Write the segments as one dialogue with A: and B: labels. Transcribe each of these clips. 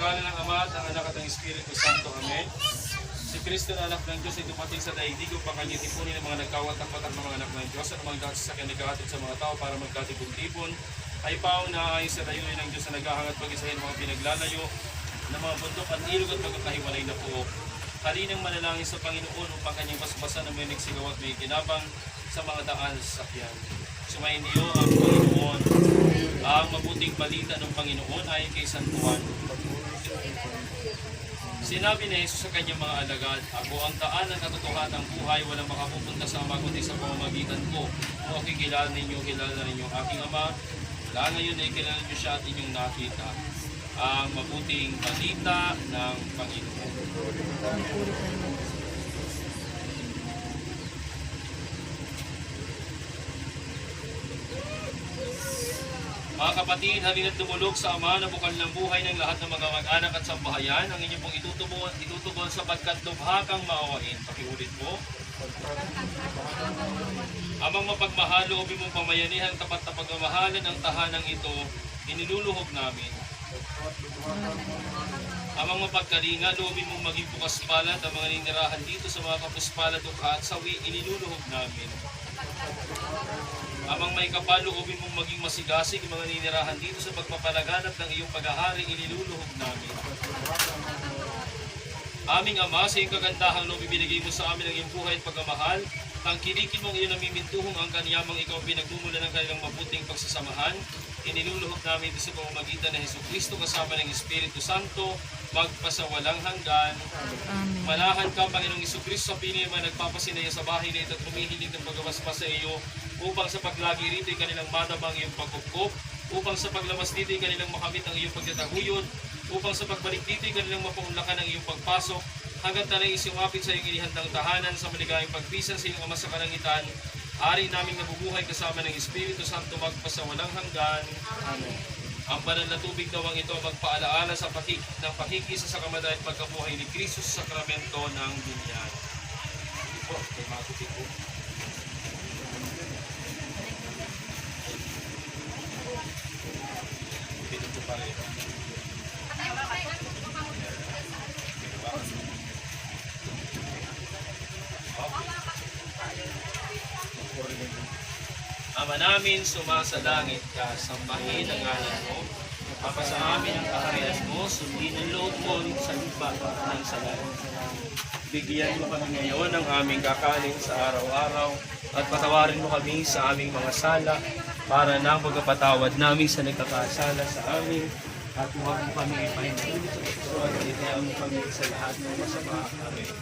A: ngalan ng Ama at ng Anak at ng Espiritu Santo. Amen. Si Kristo na anak ng Diyos ay dumating sa daigdig upang kanyang tipunin ng mga nagkawatak-watak ng mga anak ng Diyos at mga sa kanya nagkahatid sa mga tao para magkatipon-tipon ay paunahin sa dayunin ng Diyos na naghahangat pag-isahin mga pinaglalayo ng mga bundok at ilog at magkakahiwalay na puok. Halinang manalangin sa Panginoon upang kanyang basbasan na may nagsigaw at may kinabang sa mga daan sa sakyan. Sumayin niyo ang Panginoon. Ang mabuting balita ng Panginoon ay kay San Juan. Sinabi ni Jesus sa kanyang mga alagad, "Ako ang daan ng katotohanan ng buhay, walang makapupunta sa Ama kundi sa pamamagitan ko. Kung ako'y kilala ninyo ang aking Ama. Wala ngayon ay kilala niyo siya at inyong nakita." Ang mabuting balita ng Panginoon. Mga kapatid, halina't tumulog sa Ama na bukal ng buhay ng lahat ng mga mag-anak at sambahayan. Ang inyong pong itutubon sapagkat lubha kang maawain. Pakiulit po. Amang mapagmahal, loobin mong pamayanihan, tapat na pagmamahalan ang tahanang ito, iniluluhog namin. Amang mapagkalinga, loobin mong maging bukas palad ang mga ninirahan dito sa mga kapuspalad dukha at sawi, iniluluhog namin. Amang may kapal, loobin mong maging masigasig ang mga ninirahan dito sa pagpapalaganap ng iyong paghahari, iniluluhog namin. Aming Ama, sa iyong kagandahang loob ibinigay mo sa amin ang iyong buhay at pagmamahal. Tangkilikin mong iyong namimintuhong ang kanyamang ikaw pinagmumula ng kanilang mabuting pagsasamahan. Iniluluhog namin ito sa pamamagitan ng Jesucristo kasama ng Espiritu Santo, magpasawalang hanggan. Amen. Manahan ka, Panginoong Jesucristo, sa pinili mga nagpapasinaya sa bahay na ito at humihilig ng pagabaspas sa iyo, upang sa paglagi rito ay kanilang madama ang iyong pagkupkop, upang sa paglabas dito ay kanilang makamit ang iyong pagtataguyod, upang sa pagbalik dito ay kanilang mapaunlakan ang iyong pagpasok, hanggang tanay isumapit sa iyong inihandang tahanan sa maligayang pagpisan sa iyong Ama sa kalangitan. Ari naming nabubuhay kasama ng Espiritu Santo magpasawalang hanggan. Amen. Ang banal na tubig daw ang ito magpaalaala sa pakikisa sa kamatayan at pagkabuhay ni Kristo sa sakramento ng binyan. Po, kay matupig po. Pinito pa rin. Ama namin, sumasa langit ka, sambahin ang ngalan mo. Mapasa amin ang kaharian mo, sundin ang loob mo sa lupa ng sa langit. Bigyan mo kami ngayon ng aming kakanin sa araw-araw at patawarin mo kami sa aming mga sala para nang pagkapatawad namin sa nagkakasala sa amin at huwag mo kami ipahinahuli sa gusto at itiyan mo kami sa lahat ng masama. Amen.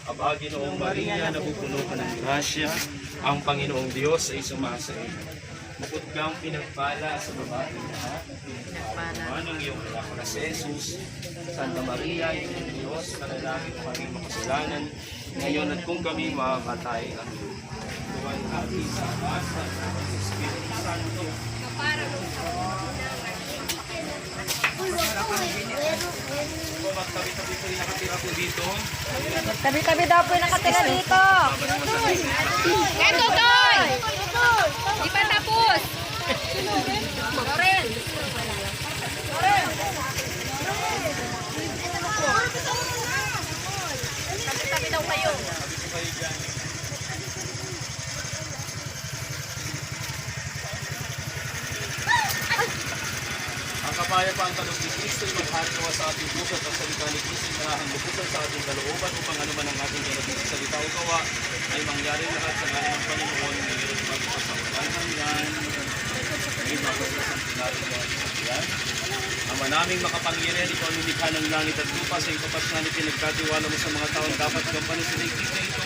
A: Aba, Ginoong Maria, napupuno ka ng grasya, ang Panginoong Diyos ay sumasa iyo. Bukod kang pinagpala sa babae lahat, pinagpala ng iyong anak na si Jesus. Santa Maria, ina ng Diyos, panalangin mo kami makasalanan, ngayon at kung kami makamatay. Amen. Tuwan natin sa asa ng Espiritu Santo. Magtabi-tabi po yung nakatira po dito.
B: Tabi-tabi daw po yung nakatira dito.
C: Eto, Toy! Di pa tapos! Loren! Tabi-tabi daw kayo.
A: Tabi po kayo dyan. Ang kapayapaan ka ng Kristo ay maghatnawa sa ating puso at ang salita ni Kristo ay marahang lubusan sa ating kalooban upang anuman ang ating ganapin sa salita o gawa ay mangyari lahat sa ngalan ng Panginoon na mayroon magpasawalan hanggan. May magbasa ang pinari ng sakyan. Ama naming makapangyarihan, ikaw ang nilikha ng langit at lupa sa ipapasyan at pinagkatiwala mo sa mga taong dapat gampanin sa daigdig na ito.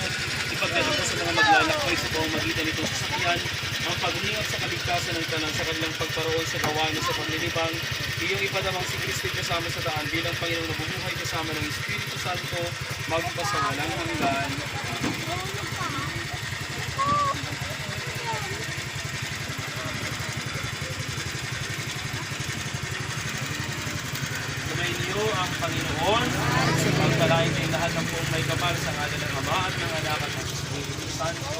A: Ipagdalo mo sa mga maglalakbay sa pamamagitan nitong sasakyan ang paglingat sa kaligtasan ng tanang sa kanilang pagparoon sa gawain sa panlilibang. Iyong ipadamang si Kristo kasama sa daan bilang Panginoong nabubuhay kasama ng Espiritu Santo magpasawalang hanggan. Sumayin niyo ang Panginoon. Pagpalain niyo lahat ng buong may kapal sa ngalan ng Ama at ng Anak at ng Espiritu Santo.